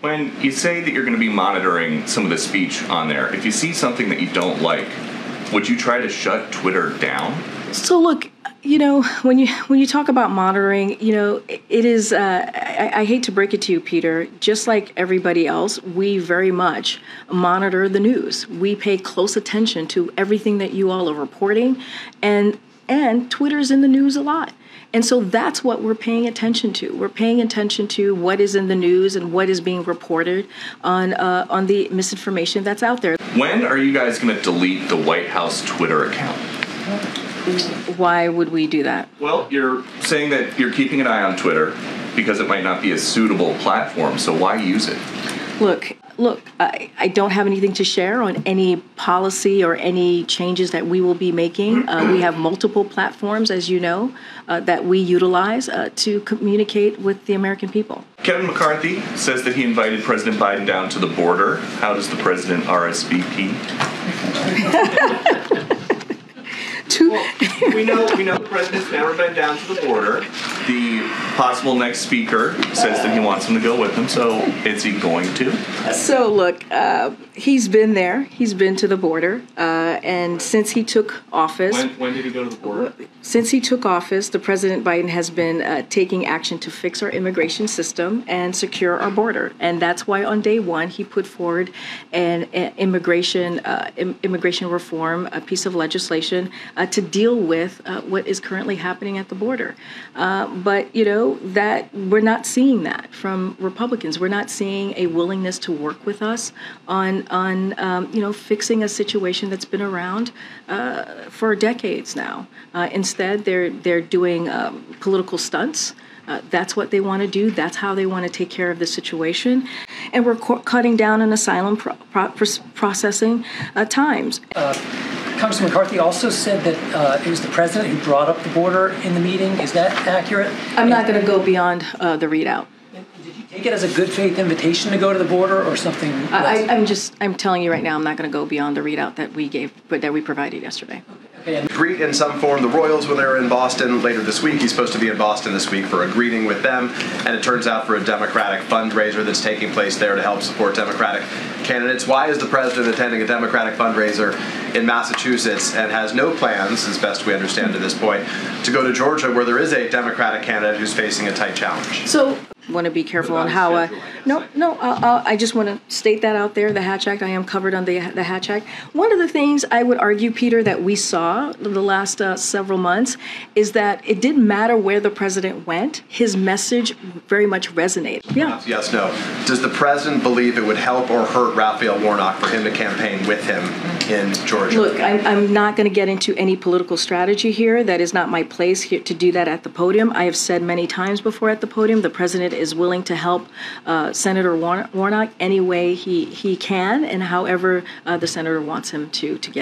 When you say that you're going to be monitoring some of the speech on there, if you see something that you don't like, would you try to shut Twitter down? So look, you know, when you talk about monitoring, you know, it is, I hate to break it to you, Peter, just like everybody else, we very much monitor the news. We pay close attention to everything that you all are reporting, and Twitter's in the news a lot. And so that's what we're paying attention to. We're paying attention to what is in the news and what is being reported on the misinformation that's out there. When are you guys going to delete the White House Twitter account? Why would we do that? Well, you're saying that you're keeping an eye on Twitter because it might not be a suitable platform, so why use it? Look, I don't have anything to share on any policy or any changes that we will be making. We have multiple platforms, as you know, that we utilize to communicate with the American people. Kevin McCarthy says that he invited President Biden down to the border. How does the president RSVP? Well, we know the president's never been down to the border. The possible next speaker says that he wants him to go with him, so is he going to? So look, he's been there. He's been to the border, and since he took office... When did he go to the border? Since he took office, the President Biden has been taking action to fix our immigration system and secure our border. And that's why on day one, he put forward an immigration reform, a piece of legislation to deal with what is currently happening at the border. But, you know, that we're not seeing that from Republicans. We're not seeing a willingness to work with us on you know, fixing a situation that's been around for decades now. Instead, they're doing political stunts. That's what they want to do. That's how they want to take care of the situation. And we're cutting down on asylum processing times. Congressman McCarthy also said that it was the president who brought up the border in the meeting. Is that accurate? I'm not going to go beyond the readout. Did you take it as a good faith invitation to go to the border or something else? I'm telling you right now, I'm not going to go beyond the readout that we provided yesterday. Greet in some form the Royals when they're in Boston later this week. He's supposed to be in Boston this week for a greeting with them, and it turns out for a Democratic fundraiser that's taking place there to help support Democratic candidates. Why is the president attending a Democratic fundraiser in Massachusetts and has no plans, as best we understand to this point, to go to Georgia where there is a Democratic candidate who's facing a tight challenge? So want to be careful on how I just want to state that out there, the Hatch Act. I am covered on the Hatch Act. One of the things I would argue, Peter, that we saw the last several months is that it didn't matter where the president went. His message very much resonated. Yeah. Yes, no. Does the president believe it would help or hurt Raphael Warnock for him to campaign with him in Georgia? Look, I'm not going to get into any political strategy here. That is not my place here to do that at the podium. I have said many times before at the podium, the president is willing to help Senator Warnock any way he can and however the senator wants him to get.